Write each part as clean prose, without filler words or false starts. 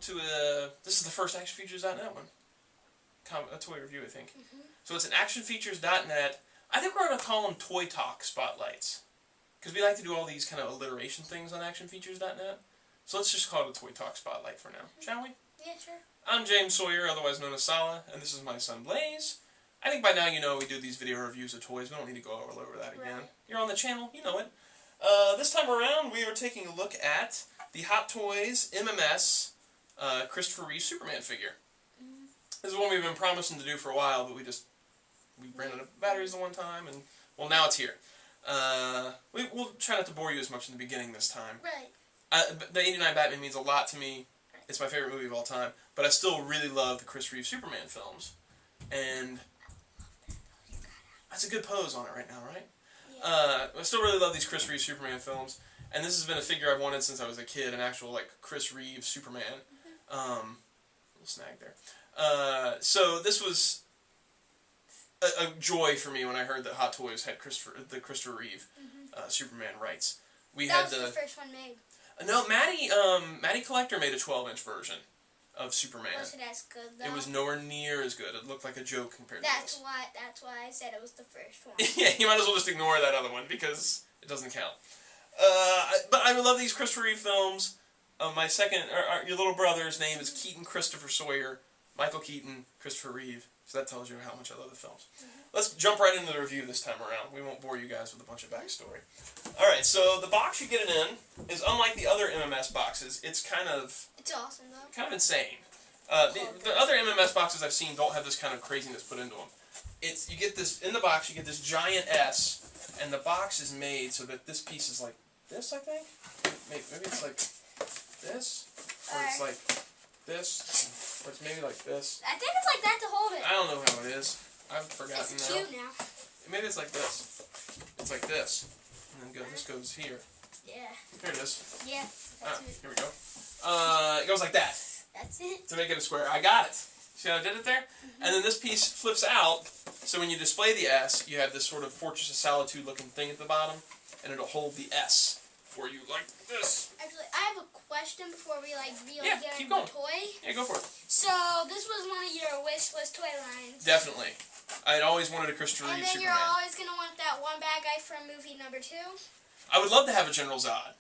to this is the first actionfeatures.net one. A toy review, I think. So it's an actionfeatures.net. I think we're going to call them Toy Talk Spotlights. Because we like to do all these kind of alliteration things on actionfeatures.net. So let's just call it a Toy Talk Spotlight for now, shall we? Yeah, sure. I'm James Sawyer, otherwise known as Sala, and this is my son Blaze. I think by now you know we do these video reviews of toys. We don't need to go all over that again. Right. You're on the channel, you know it. This time around, we are taking a look at the Hot Toys MMS Christopher Reeve Superman figure. This is one we've been promising to do for a while, but we ran out of batteries the one time, and well, now it's here. We'll try not to bore you as much in the beginning this time. Right. The '89 Batman means a lot to me. It's my favorite movie of all time, but I still really love the Chris Reeve Superman films, and that's a good pose on it right now, right? Yeah. I still really love these Chris Reeve Superman films, and this has been a figure I've wanted since I was a kid, an actual like Chris Reeve Superman. Little snag there. So this was a joy for me when I heard that Hot Toys had the Christopher Reeve Superman rights. That was the first one made. No, Matty Collector made a 12-inch version of Superman. Was it as good though? It was nowhere near as good. It looked like a joke compared to this. That's why I said it was the first one. Yeah, you might as well just ignore that other one because it doesn't count. But I love these Christopher Reeve films. Your little brother's name is Keaton Christopher Sawyer. Michael Keaton, Christopher Reeve. So that tells you how much I love the films. Let's jump right into the review this time around. We won't bore you guys with a bunch of backstory. Alright, so the box you get it in is unlike the other MMS boxes. It's awesome though. kind of insane. The other MMS boxes I've seen don't have this kind of craziness put into them. You get this, in the box you get this giant S, and the box is made so that this piece is like this, I think? Maybe it's like this, or it's like this, or it's maybe like this. I think it's like that to hold it. I don't know how it is. I've forgotten now. It's cute now. Maybe it's like this. It's like this. And then this goes here. Yeah. Here it is. Yeah, that's it. Here we go. It goes like that. That's it. To make it a square. I got it. See how I did it there? And then this piece flips out, so when you display the S, you have this sort of Fortress of Solitude looking thing at the bottom, and it'll hold the S for you like this. Actually, I have a question before we really get keep into going. the toy. Yeah, go for it. So, this was one of your wish list toy lines. Definitely. I'd always wanted a Christopher Reeve And then Superman. you're always going to want that one bad guy from movie number 2. I would love to have a General Zod.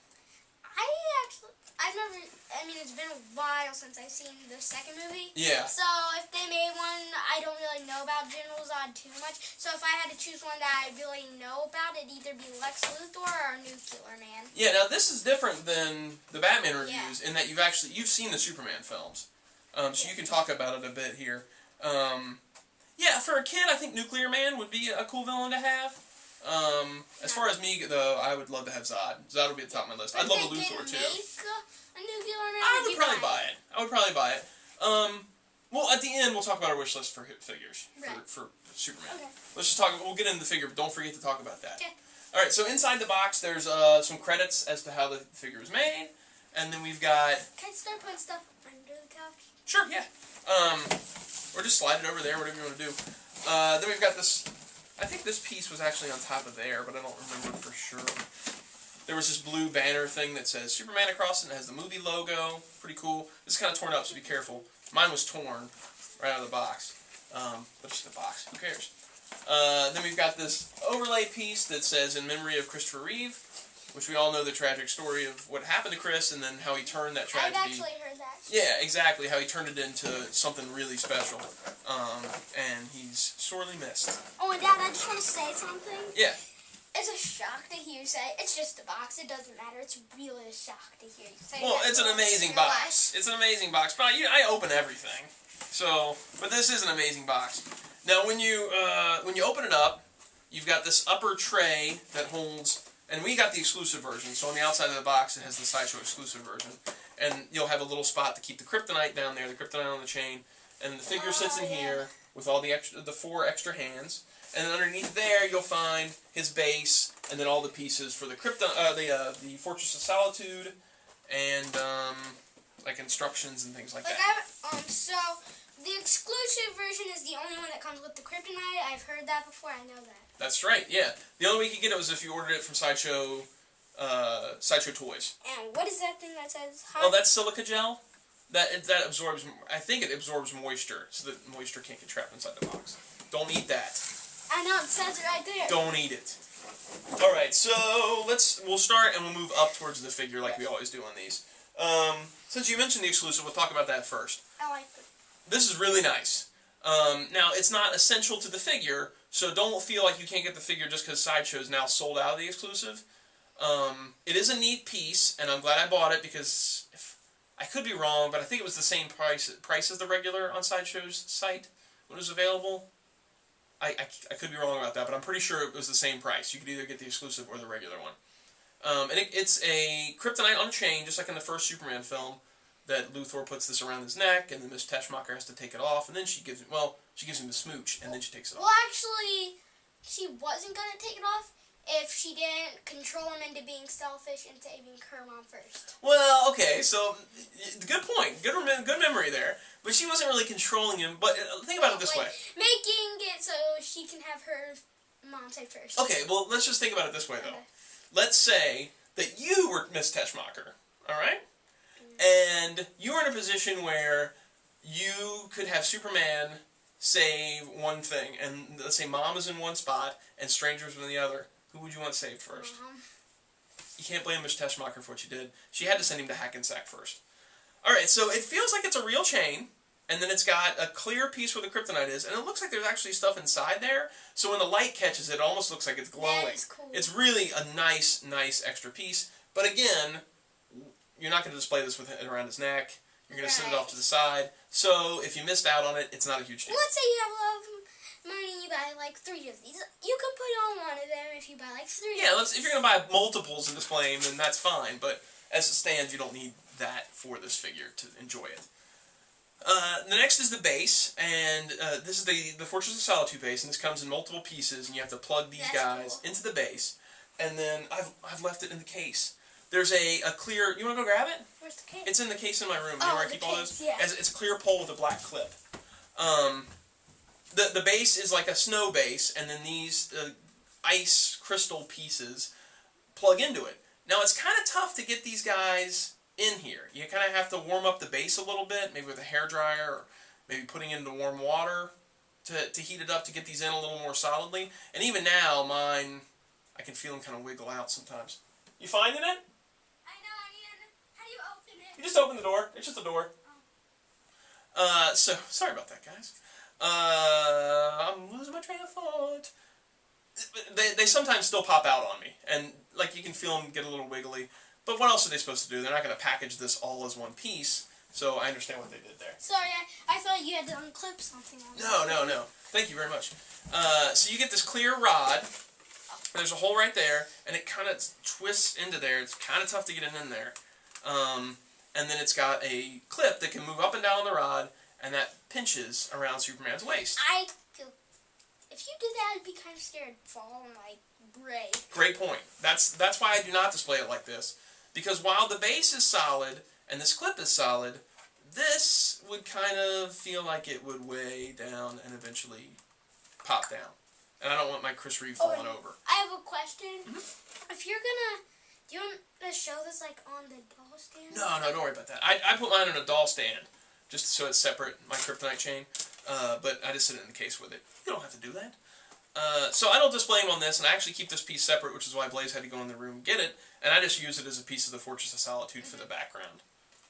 It's been a while since I've seen the second movie. Yeah. So if they made one, I don't really know about General Zod too much. So if I had to choose one that I really know about, it'd either be Lex Luthor or Nuclear Man. Yeah, now this is different than the Batman reviews in that you've seen the Superman films. So you can talk about it a bit here. Yeah, for a kid, I think Nuclear Man would be a cool villain to have. As far as me, though, I would love to have Zod. Zod would be at the top of my list. I'd love a Luthor, too. A Nuclear Man, I would probably buy it. I would probably buy it. Well, at the end, we'll talk about our wish list for figures, for Superman. Okay. Let's just talk, we'll get into the figure, but don't forget to talk about that. Okay. Alright, so inside the box, there's some credits as to how the figure was made, and then we've got... Can I start putting stuff under the couch? Sure, yeah. Or just slide it over there, whatever you want to do. Then we've got this... I think this piece was actually on top of there, but I don't remember for sure. There was this blue banner thing that says Superman across it, and it has the movie logo. Pretty cool. This is kind of torn up, so be careful. Mine was torn right out of the box. But just the box. Who cares? Then we've got this overlay piece that says In Memory of Christopher Reeve, which we all know the tragic story of what happened to Chris and then how he turned that tragedy. I've actually heard that. Yeah, exactly. How he turned it into something really special. And he's sorely missed. Oh, and Dad, I just want to say something. Yeah. It's a shock to hear you say, it's just a box, it doesn't matter. It's really a shock to hear you say well, that. it's an amazing box. It's an amazing box. But I open everything. So, but this is an amazing box. Now, when you open it up, you've got this upper tray that holds, and we got the exclusive version. So on the outside of the box, it has the Sideshow exclusive version. And you'll have a little spot to keep the kryptonite down there, the kryptonite on the chain. And the figure sits in here with all the 4 extra hands. And then underneath there, you'll find his base, and then all the pieces for the the Fortress of Solitude, and like instructions and things like that. So the exclusive version is the only one that comes with the kryptonite. I've heard that before. I know that. That's right. Yeah. The only way you can get it was if you ordered it from Sideshow Toys. And what is that thing that says? Oh, that's silica gel. that absorbs. I think it absorbs moisture, so that moisture can't get trapped inside the box. Don't eat that. I know, it says it right there. Don't eat it. All right, so we'll start and we'll move up towards the figure like we always do on these. Since you mentioned the exclusive, we'll talk about that first. I like it. This is really nice. Now, it's not essential to the figure, so don't feel like you can't get the figure just because Sideshow is now sold out of the exclusive. It is a neat piece, and I'm glad I bought it because I could be wrong, but I think it was the same price as the regular on Sideshow's site when it was available. I could be wrong about that, but I'm pretty sure it was the same price. You could either get the exclusive or the regular one. And it's a kryptonite on a chain, just like in the first Superman film, that Luthor puts this around his neck, and then Miss Teschmacher has to take it off, and then she gives him the smooch, and then she takes it off. Well, actually, she wasn't going to take it off if she didn't control him into being selfish and saving her mom first. Well, okay, so, good point. Good memory there. But she wasn't really controlling him, but think about it this way. Making it so she can have her mom saved first. Okay, well, let's just think about it this way, though. Okay. Let's say that you were Miss Teschmacher, alright? And you were in a position where you could have Superman save one thing, and let's say Mom is in one spot and Stranger's in the other. Who would you want saved first? You can't blame Miss Teschmacher for what she did. She had to send him to Hackensack first. Alright, so it feels like it's a real chain, and then it's got a clear piece where the kryptonite is, and it looks like there's actually stuff inside there, so when the light catches it, it almost looks like it's glowing. That is cool. It's really a nice extra piece, but again, you're not going to display this with it around his neck. You're going to send it off to the side, so if you missed out on it, it's not a huge deal. Let's say you have a lot of money and you buy like 3 of these. You can put on one of them if you buy like 3 Yeah, of these. if you're going to buy multiples and display them, then that's fine, but as it stands, you don't need that for this figure to enjoy it. The next is the base, and this is the Fortress of Solitude base, and this comes in multiple pieces, and you have to plug these guys into the base, and then I've left it in the case. There's a clear... You want to go grab it? Where's the case? It's in the case in my room. You know where I keep all those? Yeah. It's a clear pole with a black clip. The base is like a snow base, and then these ice crystal pieces plug into it. Now, it's kind of tough to get these guys in here. You kind of have to warm up the base a little bit, maybe with a hairdryer, or maybe putting it into warm water to heat it up to get these in a little more solidly. And even now, mine, I can feel them kind of wiggle out sometimes. You finding it? I know, Ian. How do you open it? You just open the door. It's just a door. So, sorry about that, guys. I'm losing my train of thought. They sometimes still pop out on me, and like you can feel them get a little wiggly. But what else are they supposed to do? They're not going to package this all as one piece, so I understand what they did there. Sorry, I thought you had to unclip something on it. No. Thank you very much. So you get this clear rod. There's a hole right there, and it kind of twists into there. It's kind of tough to get it in there. And then it's got a clip that can move up and down on the rod, and that pinches around Superman's waist. If you did that, I'd be kind of scared to fall and like break. Great point. That's why I do not display it like this. Because while the base is solid and this clip is solid, this would kind of feel like it would weigh down and eventually pop down. And I don't want my Chris Reeve falling over. I have a question. If you're gonna, do you want to show this like on the doll stand? No, don't worry about that. I put mine in a doll stand, just so it's separate, my kryptonite chain. But I just sit it in the case with it. You don't have to do that. So I don't display them on this, and I actually keep this piece separate, which is why Blaze had to go in the room and get it, and I just use it as a piece of the Fortress of Solitude for the background.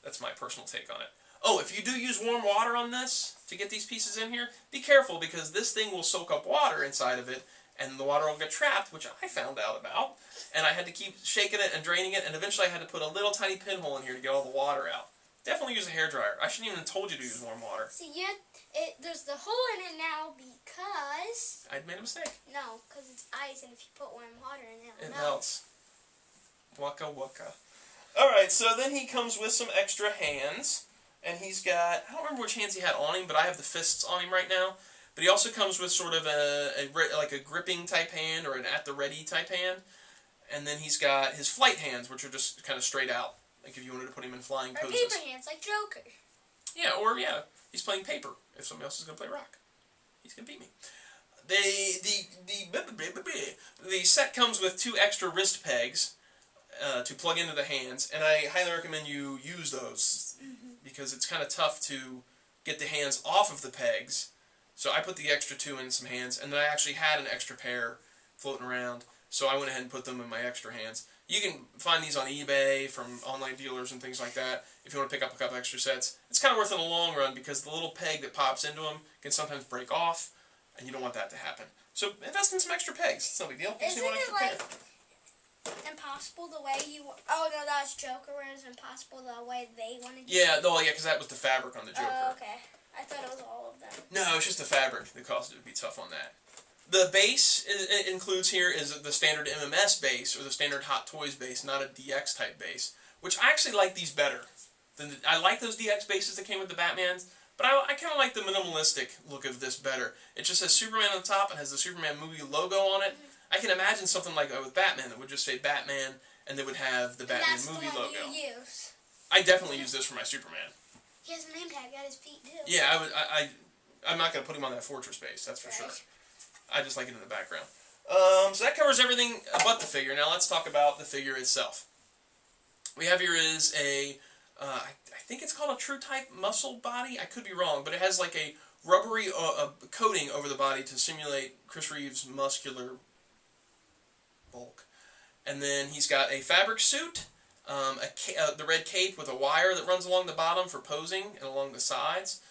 That's my personal take on it. Oh, if you do use warm water on this to get these pieces in here, be careful, because this thing will soak up water inside of it, and the water will get trapped, which I found out about, and I had to keep shaking it and draining it, and eventually I had to put a little tiny pinhole in here to get all the water out. Definitely use a hairdryer. I shouldn't even have told you to use warm water. See, there's the hole in it now because... I'd made a mistake. No, because it's ice, and if you put warm water in it, it melts. Waka waka. Alright, so then he comes with some extra hands, and he's got, I don't remember which hands he had on him, but I have the fists on him right now. But he also comes with sort of like a gripping type hand, or an at-the-ready type hand. And then he's got his flight hands, which are just kind of straight out. Like if you wanted to put him in flying poses. Or paper hands, like Joker. Yeah, he's playing paper. If somebody else is going to play rock, he's going to beat me. The set comes with 2 extra wrist pegs, to plug into the hands, and I highly recommend you use those because it's kind of tough to get the hands off of the pegs. So I put the extra 2 in some hands, and then I actually had an extra pair floating around, so I went ahead and put them in my extra hands. You can find these on eBay from online dealers and things like that if you want to pick up a couple extra sets. It's kind of worth it in the long run because the little peg that pops into them can sometimes break off, and you don't want that to happen. So invest in some extra pegs. It's no big deal. Isn't it like impossible the way you... Oh, no, that's Joker, where it's impossible the way they wanted to... Yeah, because that was the fabric on the Joker. Oh, okay. I thought it was all of them. No, it's just the fabric that caused it to be tough on that. The base it includes here is the standard MMS base, or the standard Hot Toys base, not a DX type base, which I actually like these better. I like those DX bases that came with the Batmans, but I kind of like the minimalistic look of this better. It just says Superman on the top and has the Superman movie logo on it. I can imagine something like with Batman that would just say Batman, and they would have the Batman movie logo. That's the one you use. I definitely use this for my Superman. He has a name tag at his feet, too. Yeah, I'm not going to put him on that Fortress base, that's for sure. I just like it in the background. So that covers everything but the figure. Now let's talk about the figure itself. We have here is a, I think it's called a True Type muscle body. I could be wrong, but it has like a rubbery coating over the body to simulate Chris Reeve's muscular bulk. And then he's got a fabric suit, the red cape with a wire that runs along the bottom for posing and along the sides.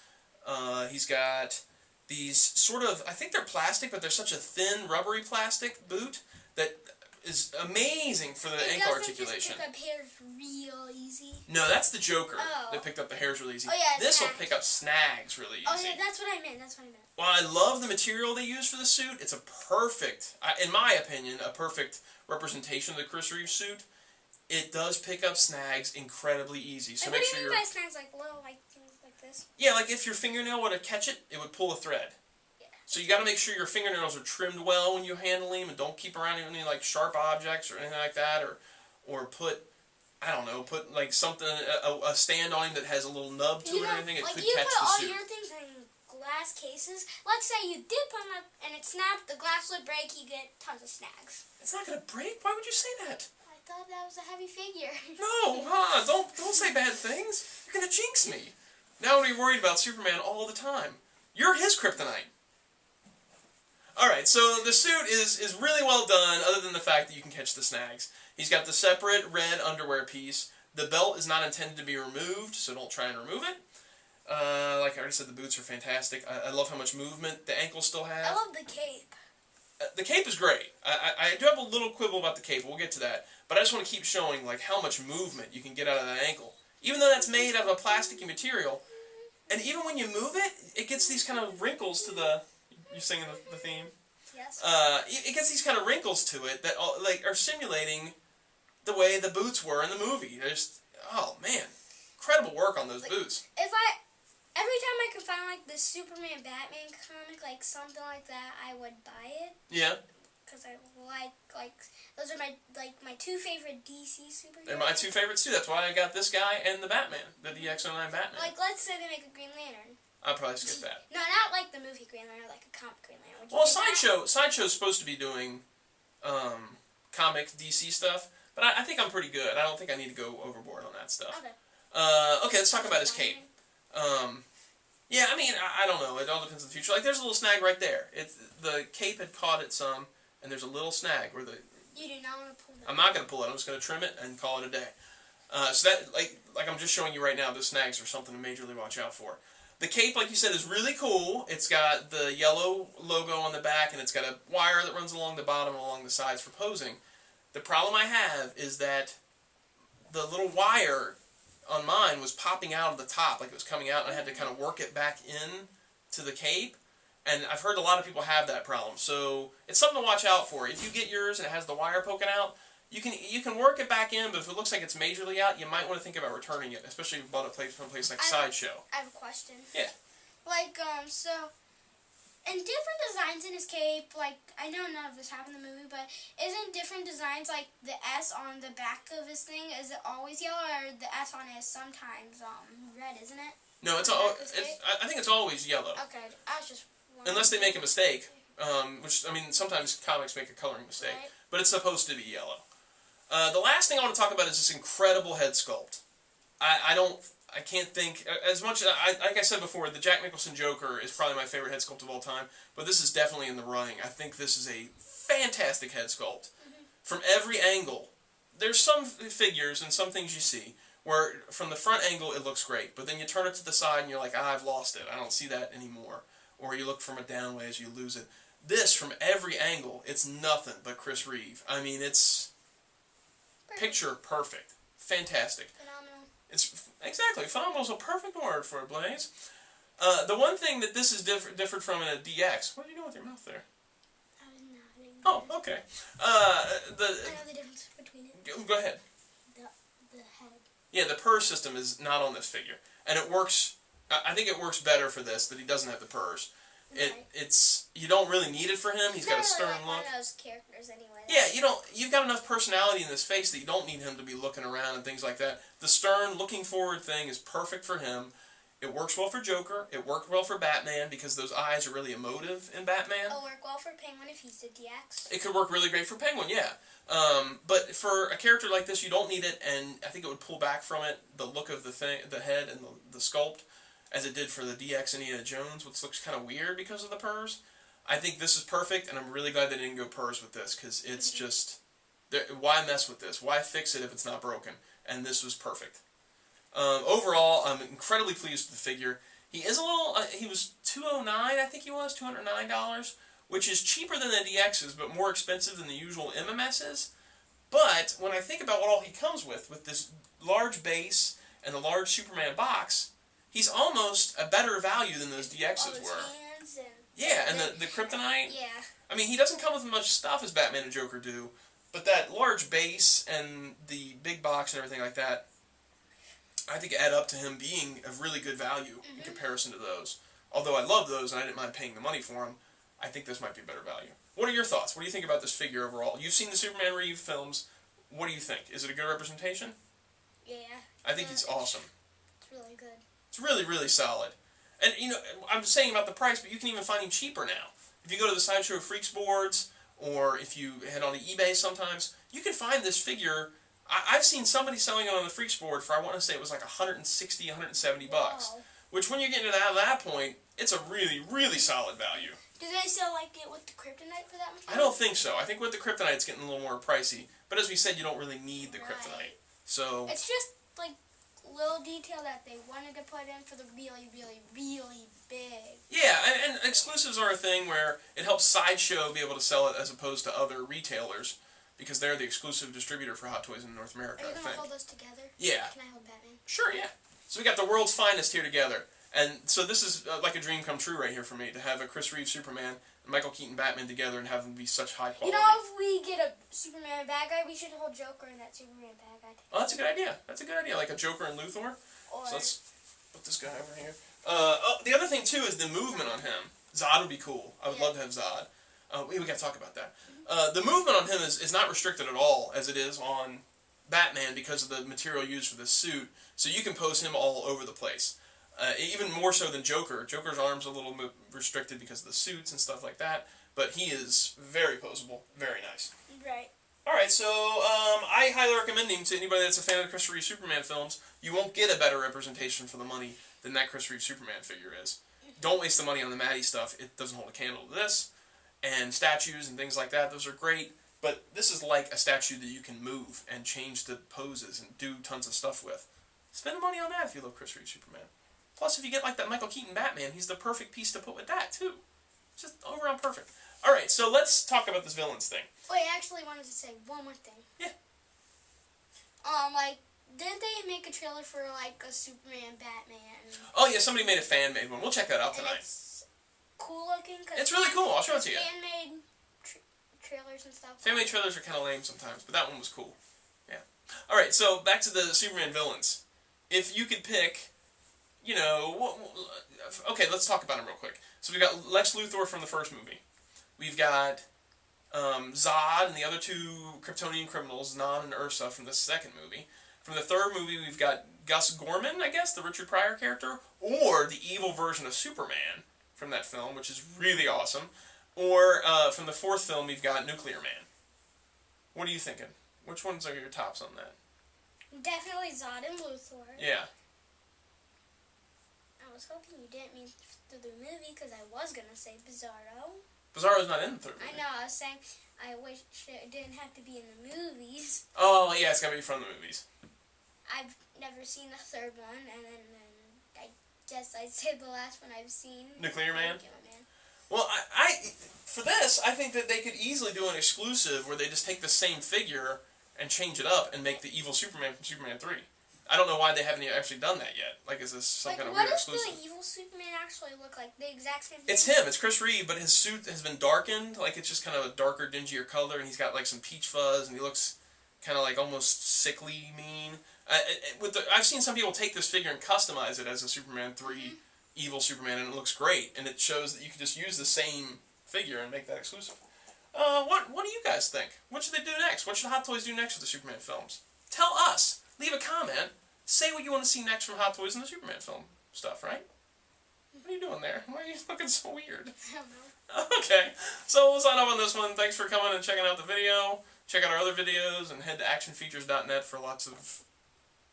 He's got these sort of, I think they're plastic, but they're such a thin, rubbery plastic boot that is amazing for the ankle articulation. Just pick up hairs real easy. No, that's the Joker that picked up the hairs really easy. Oh, yeah, this will pick up snags really easy. Oh, yeah, that's what I meant. Well, I love the material they use for the suit. It's a perfect, in my opinion, a perfect representation of the Chris Reeve suit. It does pick up snags incredibly easy. So what make do you sure mean by snags, like little things like this? Yeah, like if your fingernail were to catch it, it would pull a thread. Yeah. So you got to make sure your fingernails are trimmed well when you handle them, and don't keep around any like sharp objects or anything like that, or put, I don't know, put like something, a stand on him that has a little nub to it or anything. It could catch the suit. Like you put all your things in glass cases. Let's say you dip on it and it snapped, the glass would break, you get tons of snags. It's not going to break. Why would you say that? I thought that was a heavy figure. No, don't say bad things. You're going to jinx me. Now I'm going to be worried about Superman all the time. You're his kryptonite. Alright, so the suit is really well done, other than the fact that you can catch the snags. He's got the separate red underwear piece. The belt is not intended to be removed, so don't try and remove it. Like I already said, the boots are fantastic. I love how much movement the ankles still have. I love the cape. The cape is great. I do have a little quibble about the cape, we'll get to that. But I just want to keep showing like how much movement you can get out of that ankle. Even though that's made out of a plasticky material, and even when you move it, it gets these kind of wrinkles to the... You singing the theme? Yes. It gets these kind of wrinkles to it that like are simulating the way the boots were in the movie. Just, oh man, incredible work on those boots. Every time I can find like the Superman Batman comic, like something like that, I would buy it. Yeah. Because I like those are my two favorite DC superheroes. They're my two favorites too. That's why I got this guy and the Batman, the DX09 Batman. Like let's say they make a Green Lantern. I'll probably skip that. No, not like the movie Green Lantern, like a comic Green Lantern. Well, Sideshow's supposed to be doing comic DC stuff, but I think I'm pretty good. I don't think I need to go overboard on that stuff. Okay. Okay, let's talk about his cape. Yeah, I mean, I don't know. It all depends on the future. Like, there's a little snag right there. The cape had caught it some, and there's a little snag where the... You do not want to pull that. I'm not going to pull it. I'm just going to trim it and call it a day. So that, like I'm just showing you right now, the snags are something to majorly watch out for. The cape, like you said, is really cool. It's got the yellow logo on the back, and it's got a wire that runs along the bottom and along the sides for posing. The problem I have is that the little wire on mine was popping out of the top, like it was coming out, and I had to kind of work it back in to the cape. And I've heard a lot of people have that problem, so it's something to watch out for. If you get yours and it has the wire poking out, you can work it back in, but if it looks like it's majorly out, you might want to think about returning it, especially if you bought it from a place like Sideshow. I have a question. Yeah. Like, so, in different designs in his cape, like, I know none of this happened in the movie, but isn't different designs, like, the S on the back of his thing, is it always yellow, or the S on it is sometimes red, isn't it? No, I think it's always yellow. Okay, I was just wondering. Unless they make a mistake, which, I mean, sometimes comics make a coloring mistake, Right. but it's supposed to be yellow. The last thing I want to talk about is this incredible head sculpt. I can't think, as much, like I said before, the Jack Nicholson Joker is probably my favorite head sculpt of all time, but this is definitely in the running. I think this is a fantastic head sculpt. From every angle. There's some figures and some things you see where from the front angle it looks great, but then you turn it to the side and you're like, I've lost it. I don't see that anymore. Or you look from a down way as you lose it. This, from every angle, it's nothing but Chris Reeve. I mean, it's picture perfect. Fantastic. Phenomenal. It's exactly phenomenal is a perfect word for it, Blaze. The one thing that this is different from in a DX. What are you doing with your mouth there? I was nodding. Oh, okay. I know the difference between it. Go ahead. The head. Yeah, the purse system is not on this figure, and it works. I think it works better for this that he doesn't have the purse. Right. It's you don't really need it for him. He's got a stern like look. One of those characters anyway. Yeah, you don't. You've got enough personality in this face that you don't need him to be looking around and things like that. The stern, looking forward thing is perfect for him. It works well for Joker. It worked well for Batman because those eyes are really emotive in Batman. It'll work well for Penguin if he's the DX. It could work really great for Penguin, yeah. But for a character like this, you don't need it, and I think it would pull back from it the look of the head and the sculpt, as it did for the DX Indiana Jones, which looks kind of weird because of the purrs. I think this is perfect, and I'm really glad they didn't go purrs with this, because it's just, why mess with this? Why fix it if it's not broken? And this was perfect. Overall, I'm incredibly pleased with the figure. He is a little, he was $209, I think he was, $209, which is cheaper than the DXs, but more expensive than the usual MMSs. But when I think about what all he comes with this large base and the large Superman box, he's almost a better value than those DXs were. Yeah, and the kryptonite. Yeah. I mean, he doesn't come with as much stuff as Batman and Joker do, but that large base and the big box and everything like that, I think add up to him being a really good value in comparison to those. Although I love those and I didn't mind paying the money for them, I think this might be a better value. What are your thoughts? What do you think about this figure overall? You've seen the Superman Reeve films. What do you think? Is it a good representation? Yeah. I think he's awesome. It's really good. It's really, really solid. And, you know, I'm saying about the price, but you can even find him cheaper now. If you go to the Sideshow Freaks boards, or if you head on to eBay sometimes, you can find this figure. I've seen somebody selling it on the Freaks board for, I want to say it was like 160, 170 bucks. Wow. Which, when you get into that point, it's a really, really solid value. Do they sell like it with the kryptonite for that much money? I don't think so. I think with the kryptonite, it's getting a little more pricey. But as we said, you don't really need the kryptonite. So it's just like little detail that they wanted to put in for the really, really, really big. Yeah, and exclusives are a thing where it helps Sideshow be able to sell it as opposed to other retailers, because they're the exclusive distributor for Hot Toys in North America, Are you I going think. to hold those together? Yeah. Can I hold Batman? Sure, yeah. So we got the world's finest here together. And so this is like a dream come true right here for me, to have a Chris Reeve Superman and Michael Keaton Batman together and have them be such high quality. You know, if we get a Superman bad guy, we should hold Joker and that Superman bad guy together. Oh, that's a good idea. That's a good idea, like a Joker and Luthor. Or So let's put this guy over here. The other thing, too, is the movement on him. Zod would be cool. I would love to have Zod. We got to talk about that. The movement on him is not restricted at all, as it is on Batman, because of the material used for this suit. So you can pose him all over the place. Even more so than Joker. Joker's arm's a little restricted because of the suits and stuff like that. But he is very poseable. Very nice. Right. Alright, so I highly recommend him to anybody that's a fan of the Chris Reeve Superman films. You won't get a better representation for the money than that Chris Reeve Superman figure is. Don't waste the money on the Matty stuff. It doesn't hold a candle to this. And statues and things like that, those are great. But this is like a statue that you can move and change the poses and do tons of stuff with. Spend the money on that if you love Chris Reeve Superman. Plus, if you get like that Michael Keaton Batman, he's the perfect piece to put with that, too. Just overall perfect. Alright, so let's talk about this villains thing. Wait, I actually wanted to say one more thing. Yeah. Like, didn't they make a trailer for, like, a Superman Batman? Oh, yeah, somebody made a fan-made one. We'll check that out tonight. It's cool looking. It's really cool. I'll show it to you. Fan-made trailers and stuff. Fan-made trailers are kind of lame sometimes, but that one was cool. Yeah. Alright, so back to the Superman villains. If you could pick, you know, okay, let's talk about them real quick. So we've got Lex Luthor from the first movie. We've got Zod and the other two Kryptonian criminals, Nan and Ursa, from the second movie. From the third movie, we've got Gus Gorman, I guess, the Richard Pryor character, or the evil version of Superman from that film, which is really awesome. Or from the fourth film, we've got Nuclear Man. What are you thinking? Which ones are your tops on that? Definitely Zod and Luthor. Yeah. I was hoping you didn't mean through the movie because I was going to say Bizarro. Bizarro's not in the third movie. I know, I was saying I wish it didn't have to be in the movies. Oh, yeah, it's got to be from the movies. I've never seen the third one, and then I guess I'd say the last one I've seen. Nuclear Man? Nuclear Man. Well, for this, I think that they could easily do an exclusive where they just take the same figure and change it up and make the evil Superman from Superman 3. I don't know why they haven't actually done that yet. Like, is this some kind of weird exclusive? What does the evil Superman actually look like? The exact same thing? It's him. It's Chris Reeve, but his suit has been darkened. Like, it's just kind of a darker, dingier color, and he's got, like, some peach fuzz, and he looks kind of, like, almost sickly mean. I've seen some people take this figure and customize it as a Superman 3 evil Superman, and it looks great. And it shows that you can just use the same figure and make that exclusive. What do you guys think? What should they do next? What should Hot Toys do next with the Superman films? Tell us. Leave a comment. Say what you want to see next from Hot Toys in the Superman film stuff, right? What are you doing there? Why are you looking so weird? I don't know. Okay, so we'll sign off on this one. Thanks for coming and checking out the video. Check out our other videos and head to actionfeatures.net for lots of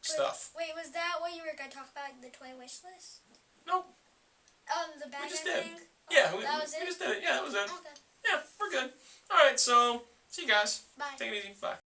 stuff. Wait, was that what you were going to talk about, the toy wish list? Nope. Oh, the bad We just guy did. thing? Yeah, that was it? we just did it. Yeah, that was it. Okay. Yeah, we're good. Alright, so see you guys. Bye. Take it easy. Bye.